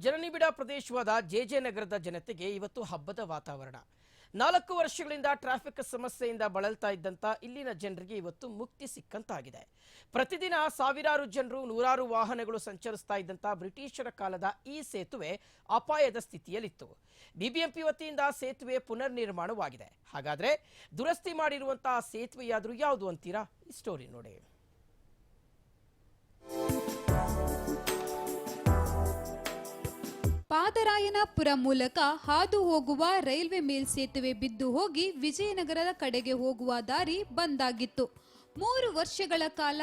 ಜನನಿಬಿಡ ಪ್ರದೇಶವಾದ ಜೆಜೆ ನಗರದ ಜನತೆಗೆ ಇವತ್ತು ಹಬ್ಬದ ವಾತಾವರಣ. 4 ವರ್ಷಗಳಿಂದ ಟ್ರಾಫಿಕ್ ಸಮಸ್ಯೆಯಿಂದ ಬಳಲ್ತಾ ಇದ್ದಂತ ಇಲ್ಲಿನ ಜನರಿಗೆ ಇವತ್ತು ಮುಕ್ತಿ ಸಿಕ್ಕಂತಾಗಿದೆ. ಪ್ರತಿದಿನ ಸಾವಿರಾರು ಜನರು ನೂರಾರು ವಾಹನಗಳು ಸಂಚರಿಸ್ತಾ ಇದ್ದಂತ ಬ್ರಿಟಿಷರ ಕಾಲದ ಈ ಸೇತುವೆ ಅಪಾಯದ ಸ್ಥಿತಿಯಲ್ಲಿತ್ತು. ಬಿಬಿಎಂಪಿ ವತಿಯಿಂದ ಸೇತುವೆ ಪುನರ್ ನಿರ್ಮಾಣವಾಗಿದೆ. ಹಾಗಾದ್ರೆ ದುರಸ್ತಿ ಮಾಡಿರುವಂತಹ ಸೇತುವೆಯಾದ್ರೂ ಯಾವುದು ಅಂತೀರಾ? ಈ ಸ್ಟೋರಿ ನೋಡಿ. ಪಾದರಾಯನಪುರ ಮೂಲಕ ಹಾದು ಹೋಗುವ ರೈಲ್ವೆ ಮೇಲ್ಸೇತುವೆ ಬಿದ್ದು ಹೋಗಿ ವಿಜಯನಗರದ ಕಡೆಗೆ ಹೋಗುವ ದಾರಿ ಬಂದಾಗಿತ್ತು. 3 ವರ್ಷಗಳ ಕಾಲ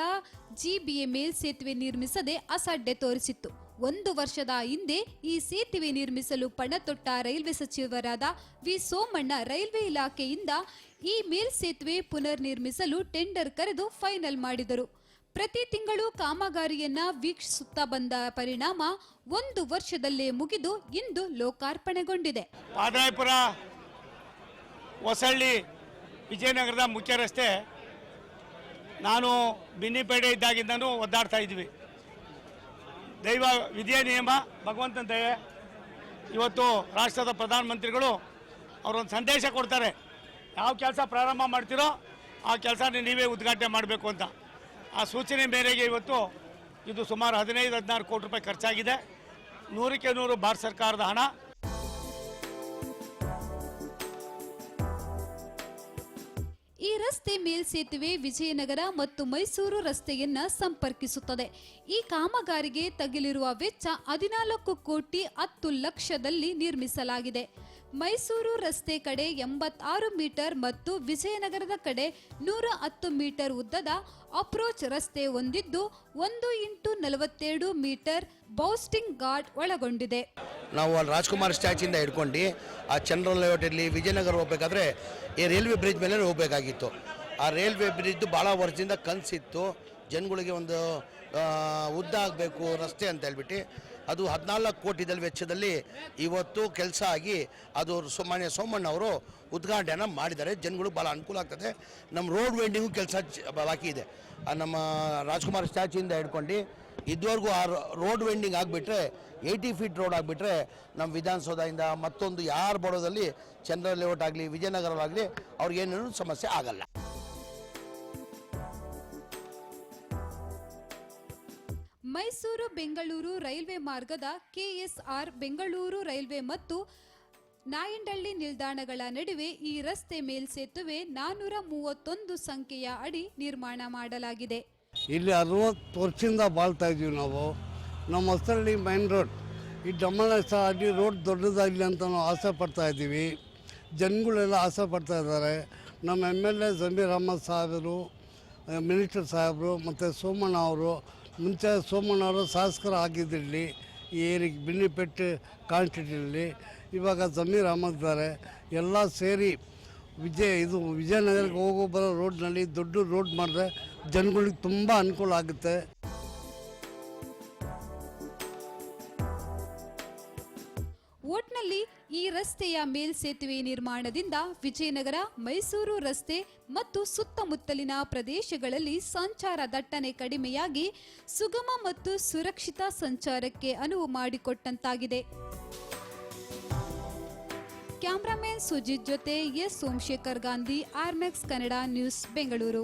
ಜಿಬಿಎ ಮೇಲ್ಸೇತುವೆ ನಿರ್ಮಿಸದೆ ಅಸಡ್ಡೆ ತೋರಿಸಿತ್ತು. 1 ವರ್ಷದ ಹಿಂದೆ ಈ ಸೇತುವೆ ನಿರ್ಮಿಸಲು ಪಣತೊಟ್ಟ ರೈಲ್ವೆ ಸಚಿವರಾದ ವಿ ಸೋಮಣ್ಣ ರೈಲ್ವೆ ಇಲಾಖೆಯಿಂದ ಈ ಮೇಲ್ಸೇತುವೆ ಪುನರ್ ನಿರ್ಮಿಸಲು ಟೆಂಡರ್ ಕರೆದು ಫೈನಲ್ ಮಾಡಿದರು. ಪ್ರತಿ ತಿಂಗಳು ಕಾಮಗಾರಿಯನ್ನ ವೀಕ್ಷಿಸುತ್ತಾ ಬಂದ ಪರಿಣಾಮ 1 ವರ್ಷದಲ್ಲೇ ಮುಗಿದು ಇಂದು ಲೋಕಾರ್ಪಣೆಗೊಂಡಿದೆ. ಪಾದರಾಯಪುರ ಹೊಸಳ್ಳಿ ವಿಜಯನಗರದ ಮುಖ್ಯ ರಸ್ತೆ ನಾನು ಬಿನ್ನಿಪೇಟೆ ಇದ್ದಾಗಿಂದನೂ ಒದ್ದಾಡ್ತಾ ಇದ್ವಿ. ದೈವ ವಿಧಿಯ ನಿಯಮ, ಭಗವಂತನ ದಯೆ. ಇವತ್ತು ರಾಷ್ಟ್ರದ ಪ್ರಧಾನಮಂತ್ರಿಗಳು ಅವರೊಂದು ಸಂದೇಶ ಕೊಡ್ತಾರೆ, ಯಾವ ಕೆಲಸ ಪ್ರಾರಂಭ ಮಾಡ್ತೀರೋ ಆ ಕೆಲಸನ ನೀವೇ ಉದ್ಘಾಟನೆ ಮಾಡಬೇಕು ಅಂತ. ಆ ಸೂಚನೆ ಮೇರೆಗೆ ಇವತ್ತು ಇದು ಸುಮಾರು 15-16 ಕೋಟಿ ರೂಪಾಯಿ ಖರ್ಚಾಗಿದೆ. 100ಕ್ಕೆ 100 ಭಾರತ ಸರ್ಕಾರದ ಹಣ. ಈ ರಸ್ತೆ ಮೇಲ್ಸೇತುವೆ ವಿಜಯನಗರ ಮತ್ತು ಮೈಸೂರು ರಸ್ತೆಯನ್ನ ಸಂಪರ್ಕಿಸುತ್ತದೆ. ಈ ಕಾಮಗಾರಿಗೆ ತಗುಲಿರುವ ವೆಚ್ಚ 14 ಕೋಟಿ 10 ಲಕ್ಷದಲ್ಲಿ ನಿರ್ಮಿಸಲಾಗಿದೆ. ಮೈಸೂರು ರಸ್ತೆ ಕಡೆ 86 ಮೀಟರ್ ಮತ್ತು ವಿಜಯನಗರದ ಕಡೆ 110 ಮೀಟರ್ ಉದ್ದದ ಅಪ್ರೋಚ್ ರಸ್ತೆ ಹೊಂದಿದ್ದು 1x42 ಮೀಟರ್ ಬೌಸ್ಟಿಂಗ್ ಗಾರ್ಡ್ ಒಳಗೊಂಡಿದೆ. ನಾವು ಅಲ್ಲಿ ರಾಜ್ಕುಮಾರ್ ಸ್ಟ್ಯಾಚ್ಯೂಯಿಂದ ಹಿಡ್ಕೊಂಡು ಆ ಚಂದ್ರನ್ ಲೇಔಟಲ್ಲಿ ವಿಜಯನಗರ ಹೋಗ್ಬೇಕಾದ್ರೆ ಈ ರೈಲ್ವೆ ಬ್ರಿಡ್ಜ್ ಮೇಲೆ ಹೋಗಬೇಕಾಗಿತ್ತು. ಆ ರೈಲ್ವೆ ಬ್ರಿಡ್ಜ್ ಭಾಳ ವರ್ಷದಿಂದ ಕನಸಿತ್ತು, ಜನಗಳಿಗೆ ಒಂದು ಉದ್ದ ಆಗಬೇಕು ರಸ್ತೆ ಅಂತ ಹೇಳ್ಬಿಟ್ಟು ಅದು 14 ಕೋಟಿ ವೆಚ್ಚದಲ್ಲಿ ಇವತ್ತು ಕೆಲಸ ಆಗಿ ಅದು ಮಾನ್ಯ ಸೋಮಣ್ಣ ಅವರು ಉದ್ಘಾಟನೆ ಮಾಡಿದ್ದಾರೆ. ಜನಗಳಿಗೆ ಭಾಳ ಅನುಕೂಲ ಆಗ್ತದೆ. ನಮ್ಮ ರೋಡ್ ವೈಂಡಿಂಗು ಕೆಲಸ ಬಾಕಿ ಇದೆ. ನಮ್ಮ ರಾಜ್ಕುಮಾರ್ ಸ್ಟ್ಯಾಚ್ಯೂಯಿಂದ ಹಿಡ್ಕೊಂಡು ಇದುವರೆಗೂ ಆ ರೋಡ್ ವೈಂಡಿಂಗ್ ಆಗಿಬಿಟ್ರೆ 80 ಫೀಟ್ ರೋಡ್ ಆಗಿಬಿಟ್ರೆ ನಮ್ಮ ವಿಧಾನಸೌಧದಿಂದ ಮತ್ತೊಂದು ಯಾರು ಬರೋದಲ್ಲಿ ಚಂದ್ರ ಲೇಔಟ್ ಆಗಲಿ ವಿಜಯನಗರವಾಗಲಿ ಅವ್ರಿಗೇನೇನು ಸಮಸ್ಯೆ ಆಗಲ್ಲ. ಮೈಸೂರು ಬೆಂಗಳೂರು ರೈಲ್ವೆ ಮಾರ್ಗದ ಕೆಎಸ್ಆರ್ ಬೆಂಗಳೂರು ರೈಲ್ವೆ ಮತ್ತು ನಾಯಂಡಹಳ್ಳಿ ನಿಲ್ದಾಣಗಳ ನಡುವೆ ಈ ರಸ್ತೆ ಮೇಲ್ಸೇತುವೆ 431 ಸಂಖ್ಯೆಯ ಅಡಿ ನಿರ್ಮಾಣ ಮಾಡಲಾಗಿದೆ. ಇಲ್ಲಿ 60 ವರ್ಷದಿಂದ ಬಾಳ್ತಾ ಇದ್ದೀವಿ ನಾವು. ನಮ್ಮ ಹೊಸಳ್ಳಿ ಮೈನ್ ರೋಡ್ ಈ ಅಲ್ಲಿ ರೋಡ್ ದೊಡ್ಡದಾಗಲಿ ಅಂತ ನಾವು ಆಸೆ ಪಡ್ತಾ ಇದ್ದೀವಿ. ಜನಗಳೆಲ್ಲ ಆಸೆ ಪಡ್ತಾ ಇದ್ದಾರೆ. ನಮ್ಮ MLA ಜಮೀರ್ ಅಹಮದ್ ಸಾಹೇಬರು, ಮಿನಿಸ್ಟರ್ ಸಾಹೇಬರು ಮತ್ತು ಸೋಮಣ್ಣ ಅವರು, ಮುಂಚೆ ಸೋಮಣ್ಣ ಅವರು ಶಾಸಕರು ಆಗಿದ್ದಿರಲಿ ಈ ಏರಿಗೆ ಬಿನ್ನಿಪೇಟೆ ಕಾನ್ಸ್ಟಿಟ್ಯೂಷನಲ್ಲಿ. ಇವಾಗ ಜಮೀರ್ ಅಹಮದ್ ಇದ್ದಾರೆ. ಎಲ್ಲ ಸೇರಿ ವಿಜಯನಗರಕ್ಕೆ ಹೋಗೋ ಬರೋ ರೋಡ್ನಲ್ಲಿ ದೊಡ್ಡ ರೋಡ್ ಮಾಡಿದ್ರೆ ಜನಗಳಿಗೆ ತುಂಬ ಅನುಕೂಲ ಆಗುತ್ತೆ. ಒಟ್ನಲ್ಲಿ ಈ ರಸ್ತೆಯ ಮೇಲ್ಸೇತುವೆ ನಿರ್ಮಾಣದಿಂದ ವಿಜಯನಗರ ಮೈಸೂರು ರಸ್ತೆ ಮತ್ತು ಸುತ್ತಮುತ್ತಲಿನ ಪ್ರದೇಶಗಳಲ್ಲಿ ಸಂಚಾರ ದಟ್ಟಣೆ ಕಡಿಮೆಯಾಗಿ ಸುಗಮ ಮತ್ತು ಸುರಕ್ಷಿತ ಸಂಚಾರಕ್ಕೆ ಅನುವು ಮಾಡಿಕೊಟ್ಟಂತಾಗಿದೆ. ಕ್ಯಾಮರಾಮನ್ ಸುಜಿತ್ ಜೊತೆ ಎಸ್ ಸೋಮಶೇಖರ್ ಗಾಂಧಿ, ಆರ್ಮ್ಯಾಕ್ಸ್ ಕನ್ನಡ ನ್ಯೂಸ್, ಬೆಂಗಳೂರು.